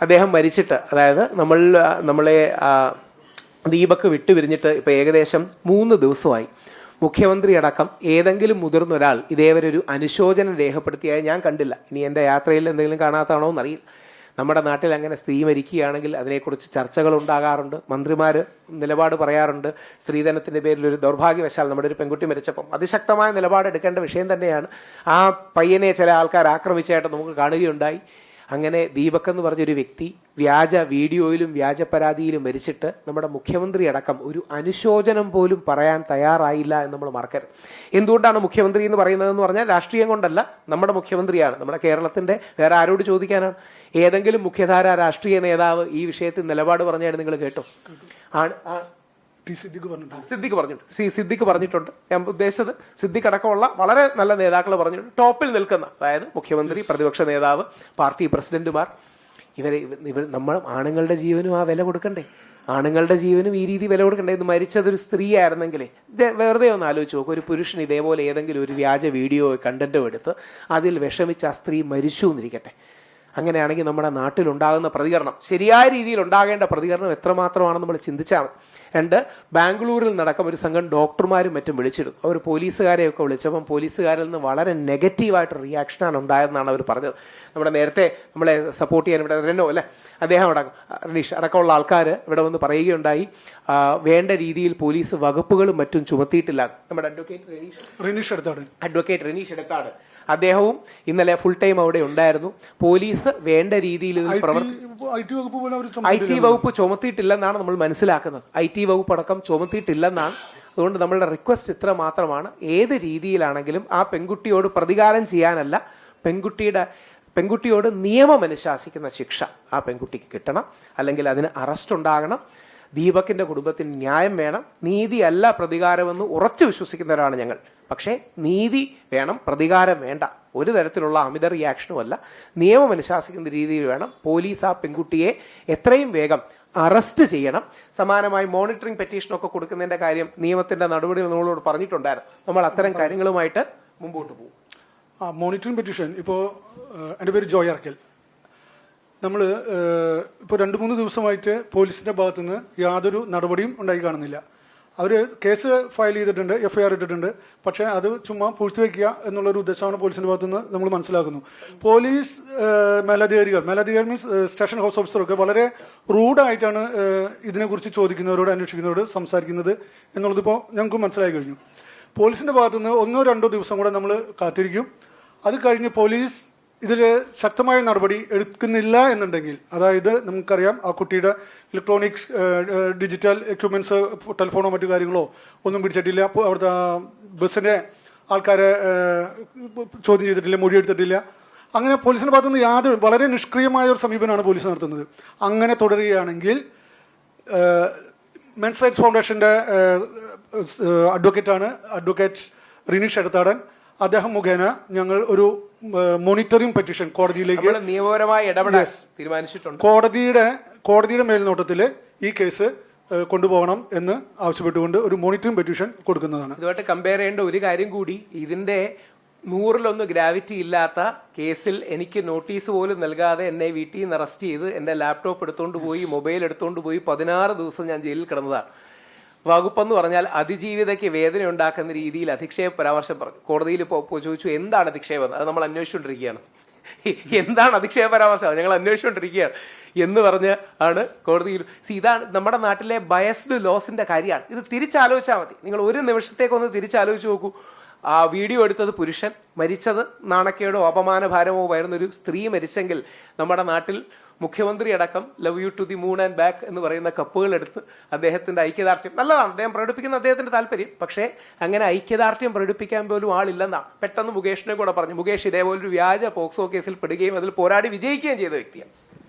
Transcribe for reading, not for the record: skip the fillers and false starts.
അദ്ദേഹം മരിച്ചിട്ട്, അതായത് നമ്മളെ ദീപക് വിട്ടുപിരിഞ്ഞിട്ട് ഇപ്പോൾ ഏകദേശം 3 ദിവസമായി. മുഖ്യമന്ത്രി അടക്കം ഏതെങ്കിലും മുതിർന്ന ഒരാൾ ഇതേവരെ ഒരു അനുശോചനം രേഖപ്പെടുത്തിയായി ഞാൻ കണ്ടില്ല. ഇനി എൻ്റെ യാത്രയിൽ എന്തെങ്കിലും കാണാത്താണോ എന്നറിയില്ല. നമ്മുടെ നാട്ടിൽ അങ്ങനെ സ്ത്രീ മരിക്കുകയാണെങ്കിൽ അതിനെക്കുറിച്ച് ചർച്ചകൾ ഉണ്ടാകാറുണ്ട്, മന്ത്രിമാർ നിലപാട് പറയാറുണ്ട്. സ്ത്രീധനത്തിൻ്റെ പേരിൽ ഒരു ദൗർഭാഗ്യവശാൽ നമ്മുടെ ഒരു പെൺകുട്ടി മരിച്ചപ്പം അതിശക്തമായ നിലപാടെടുക്കേണ്ട വിഷയം തന്നെയാണ്. ആ പയ്യനെ ചില ആൾക്കാർ ആക്രമിച്ചായിട്ട് നമുക്ക് കാണുകയുണ്ടായി. അങ്ങനെ ദീപക് എന്ന് പറഞ്ഞൊരു വ്യക്തി വ്യാജ വീഡിയോയിലും വ്യാജ പരാതിയിലും മരിച്ചിട്ട് നമ്മുടെ മുഖ്യമന്ത്രി അടക്കം ഒരു അനുശോചനം പോലും പറയാൻ തയ്യാറായില്ല എന്ന് നമ്മൾ മറക്കരുത്. എന്തുകൊണ്ടാണ് മുഖ്യമന്ത്രി എന്ന് പറയുന്നതെന്ന് പറഞ്ഞാൽ രാഷ്ട്രീയം കൊണ്ടല്ല, നമ്മുടെ മുഖ്യമന്ത്രിയാണ്. നമ്മുടെ കേരളത്തിൻ്റെ വേറെ ആരോട് ചോദിക്കാനാണ്? ഏതെങ്കിലും മുഖ്യധാര രാഷ്ട്രീയ നേതാവ് ഈ വിഷയത്തിൽ നിലപാട് പറഞ്ഞാണ് നിങ്ങൾ കേട്ടോ? സിദ്ദിഖ് പറഞ്ഞിട്ടുണ്ട്. ഞാൻ ഉദ്ദേശിച്ചത് സിദ്ദിഖ് അടക്കമുള്ള വളരെ നല്ല നേതാക്കൾ പറഞ്ഞിട്ടുണ്ട്. ടോപ്പിൽ നിൽക്കുന്ന, അതായത് മുഖ്യമന്ത്രി, പ്രതിപക്ഷ നേതാവ്, പാർട്ടി പ്രസിഡന്റുമാർ, ഇവർ നമ്മൾ ആണുങ്ങളുടെ ജീവനും ആ വില കൊടുക്കണ്ടേ? ആണുങ്ങളുടെ ജീവനും ഈ രീതി വില കൊടുക്കണ്ടേ? ഇത് മരിച്ചതൊരു സ്ത്രീ ആയിരുന്നെങ്കിലേ വെറുതെ ഒന്ന് ആലോചിച്ച് നോക്കും. ഒരു പുരുഷൻ ഇതേപോലെ ഏതെങ്കിലും ഒരു വ്യാജ വീഡിയോ കണ്ടന്റോ എടുത്ത് അതിൽ വിഷമിച്ച് ആ സ്ത്രീ മരിച്ചു എന്നിരിക്കട്ടെ. അങ്ങനെയാണെങ്കിൽ നമ്മുടെ നാട്ടിലുണ്ടാകുന്ന പ്രതികരണം, ശരിയായ രീതിയിൽ ഉണ്ടാകേണ്ട പ്രതികരണം എത്രമാത്രമാണെന്ന് നമ്മൾ ചിന്തിച്ചാൽ മതി. 2, ബാംഗ്ലൂരിൽ നടക്കം ഒരു സംഘം ഡോക്ടർമാരും മറ്റും വിളിച്ചിരുന്നു. അവർ പോലീസുകാരെയൊക്കെ വിളിച്ചപ്പം പോലീസുകാരിൽ നിന്ന് വളരെ നെഗറ്റീവായിട്ട് റിയാക്ഷനാണ് ഉണ്ടായതെന്നാണ് അവർ പറഞ്ഞത്. നേരത്തെ നമ്മളെ സപ്പോർട്ട് ചെയ്യാൻ ഇവിടെ റെനോ അല്ലേ, അദ്ദേഹം റനീഷ് അടക്കമുള്ള ആൾക്കാർ ഇവിടെ വന്ന് പറയുകയുണ്ടായി, വേണ്ട രീതിയിൽ പോലീസ് വകുപ്പുകളും മറ്റും ചുമത്തിയിട്ടില്ല. നമ്മുടെ അഡ്വക്കേറ്റ് റനീഷ് എടുത്താണ്, അദ്ദേഹവും ഇന്നലെ ഫുൾ ടൈം അവിടെ ഉണ്ടായിരുന്നു. പോലീസ് വേണ്ട രീതിയിൽ IT വകുപ്പ് ചുമത്തിയിട്ടില്ലെന്നാണ് നമ്മൾ മനസ്സിലാക്കുന്നത്. IT വകുപ്പ് അടക്കം ചുമത്തിയിട്ടില്ലെന്നാണ്. അതുകൊണ്ട് നമ്മളുടെ റിക്വസ്റ്റ് ഇത്ര മാത്രമാണ്, ഏത് രീതിയിലാണെങ്കിലും ആ പെൺകുട്ടിയോട് പ്രതികാരം ചെയ്യാനല്ല, പെൺകുട്ടിയോട് നിയമം അനുശാസിക്കുന്ന ശിക്ഷ ആ പെൺകുട്ടിക്ക് കിട്ടണം, അല്ലെങ്കിൽ അതിന് അറസ്റ്റ് ഉണ്ടാകണം. ദീപകിന്റെ കുടുംബത്തിന് ന്യായം വേണം. നീതിയല്ല പ്രതികാരമെന്ന് ഉറച്ചു വിശ്വസിക്കുന്നവരാണ് ഞങ്ങൾ. പക്ഷേ നീതി വേണം, പ്രതികാരം വേണ്ട. ഒരു തരത്തിലുള്ള അമിത റിയാക്ഷനും അല്ല, നിയമം അനുശാസിക്കുന്ന രീതിയിൽ വേണം. പോലീസ് ആ പെൺകുട്ടിയെ എത്രയും വേഗം അറസ്റ്റ് ചെയ്യണം. സമാനമായി മോണിറ്ററിംഗ് പെറ്റീഷനൊക്കെ കൊടുക്കുന്നതിൻ്റെ കാര്യം നിയമത്തിൻ്റെ നടപടികൾ നമ്മളോട് പറഞ്ഞിട്ടുണ്ടായിരുന്നു. നമ്മൾ അത്തരം കാര്യങ്ങളുമായിട്ട് മുമ്പോട്ട് പോകും. മോണിറ്ററിംഗ് പെറ്റീഷൻ ഇപ്പോൾ എൻ്റെ പേര് ജോയ് അർക്കൽ. നമ്മൾ ഇപ്പോൾ 2-3 ദിവസമായിട്ട് പോലീസിൻ്റെ ഭാഗത്തുനിന്ന് യാതൊരു നടപടിയും ഉണ്ടായി കാണുന്നില്ല. അവർ കേസ് ഫയൽ ചെയ്തിട്ടുണ്ട്, FIR ഇട്ടിട്ടുണ്ട്. പക്ഷേ അത് ചുമ്മാ പൂഴ്ത്തിവെക്കുക എന്നുള്ളൊരു ഉദ്ദേശമാണ് പോലീസിൻ്റെ ഭാഗത്തുനിന്ന് നമ്മൾ മനസ്സിലാക്കുന്നു. പോലീസ് മേലധികാരികൾ മീൻസ് സ്റ്റേഷൻ ഹൗസ് ഓഫീസറൊക്കെ വളരെ റൂഡായിട്ടാണ് ഇതിനെക്കുറിച്ച് ചോദിക്കുന്നവരോട്, അന്വേഷിക്കുന്നവരോട് സംസാരിക്കുന്നത് എന്നുള്ളതിപ്പോൾ ഞങ്ങൾക്ക് മനസ്സിലായി കഴിഞ്ഞു. പോലീസിൻ്റെ ഭാഗത്തുനിന്ന് 1-2 ദിവസം കൂടെ നമ്മൾ കാത്തിരിക്കും. അത് കഴിഞ്ഞ് പോലീസ് ഇതിൽ ശക്തമായ നടപടി എടുക്കുന്നില്ല എന്നുണ്ടെങ്കിൽ, അതായത് നമുക്കറിയാം ആ കുട്ടിയുടെ ഇലക്ട്രോണിക്സ് ഡിജിറ്റൽ എക്യുപ്മെൻറ്റ്സ്, ടെലിഫോണോ മറ്റു കാര്യങ്ങളോ ഒന്നും പിടിച്ചിട്ടില്ല, അവിടുത്തെ ബസ്സിൻ്റെ ആൾക്കാരെ ചോദ്യം ചെയ്തിട്ടില്ല, മൊഴിയെടുത്തിട്ടില്ല. അങ്ങനെ പോലീസിൻ്റെ ഭാഗത്തുനിന്ന് വളരെ നിഷ്ക്രിയമായ ഒരു സമീപനമാണ് പോലീസ് നടത്തുന്നത്. അങ്ങനെ തുടരുകയാണെങ്കിൽ മെൻസ് റൈറ്റ്സ് ഫൗണ്ടേഷൻ്റെ അഡ്വക്കേറ്റ് റിനീഷ് എടത്താടൻ, അദ്ദേഹം മുഖേന ഞങ്ങൾ ഒരു മോണിറ്ററിംഗ് പെറ്റീഷൻ കോടതിയിലേക്ക് നിയമപരമായി ഇടപെടാൻ തീരുമാനിച്ചിട്ടുണ്ട്. കോടതിയുടെ മേൽനോട്ടത്തിൽ ഈ കേസ് കൊണ്ടുപോകണം എന്ന് ആവശ്യപ്പെട്ടുകൊണ്ട് ഒരു മോണിറ്ററിംഗ് പെറ്റീഷൻ കൊടുക്കുന്നതാണ്. ഇതുമായിട്ട് കമ്പയർ ചെയ്യേണ്ട ഒരു കാര്യം കൂടി, ഇതിന്റെ 100-1 ഗ്രാവിറ്റി ഇല്ലാത്ത കേസിൽ എനിക്ക് നോട്ടീസ് പോലും നൽകാതെ എന്നെ വീട്ടിൽ നിന്ന് അറസ്റ്റ് ചെയ്ത് എൻ്റെ ലാപ്ടോപ്പ് എടുത്തുകൊണ്ട് പോയി, മൊബൈൽ എടുത്തുകൊണ്ട് പോയി 16 ദിവസം ഞാൻ ജയിലിൽ കിടന്നതാണ്. വകുപ്പെന്ന് പറഞ്ഞാൽ അതിജീവിതയ്ക്ക് വേദന ഉണ്ടാക്കുന്ന രീതിയിൽ അധിക്ഷേപ പരാമർശം പറഞ്ഞു. കോടതിയിൽ ഇപ്പോൾ ചോദിച്ചു എന്താണ് അധിക്ഷേപം, അത് നമ്മൾ അന്വേഷിച്ചുകൊണ്ടിരിക്കുകയാണ്. എന്താണ് അധിക്ഷേപ പരാമർശം, ഞങ്ങൾ അന്വേഷിച്ചുകൊണ്ടിരിക്കുകയാണ് എന്ന് പറഞ്ഞ് ആണ് കോടതിയിൽ. ഇതാണ് നമ്മുടെ നാട്ടിലെ ബയസ്ഡ് ലോസിന്റെ കാര്യമാണ്. ഇത് തിരിച്ചാലോചിച്ചാൽ മതി. നിങ്ങൾ ഒരു നിമിഷത്തേക്കൊന്ന് തിരിച്ചാലോചിച്ച് നോക്കൂ. ആ വീഡിയോ എടുത്തത് പുരുഷൻ, മരിച്ചത് നാണക്കേടോ അപമാനഭാരമോ വരുന്നൊരു സ്ത്രീ മരിച്ചെങ്കിൽ നമ്മുടെ നാട്ടിൽ മുഖ്യമന്ത്രി അടക്കം love you to the moon and back എന്ന് പറയുന്ന കപ്പുകൾ എടുത്ത് അദ്ദേഹത്തിന്റെ ഐക്യദാർഢ്യം നല്ലതാണ്, അദ്ദേഹം പ്രകടിപ്പിക്കുന്ന അദ്ദേഹത്തിന്റെ താല്പര്യം. പക്ഷേ അങ്ങനെ ഐക്യദാർഢ്യം പ്രകടിപ്പിക്കാൻ പോലും ആളില്ലെന്നാണ്. പെട്ടെന്ന് മുകേഷിനെ കൂടെ പറഞ്ഞു. മുകേഷ് ഇതേപോലൊരു വ്യാജ പോക്സോ കേസിൽ പെടുകയും അതിൽ പോരാടി വിജയിക്കുകയും ചെയ്ത വ്യക്തിയാണ്.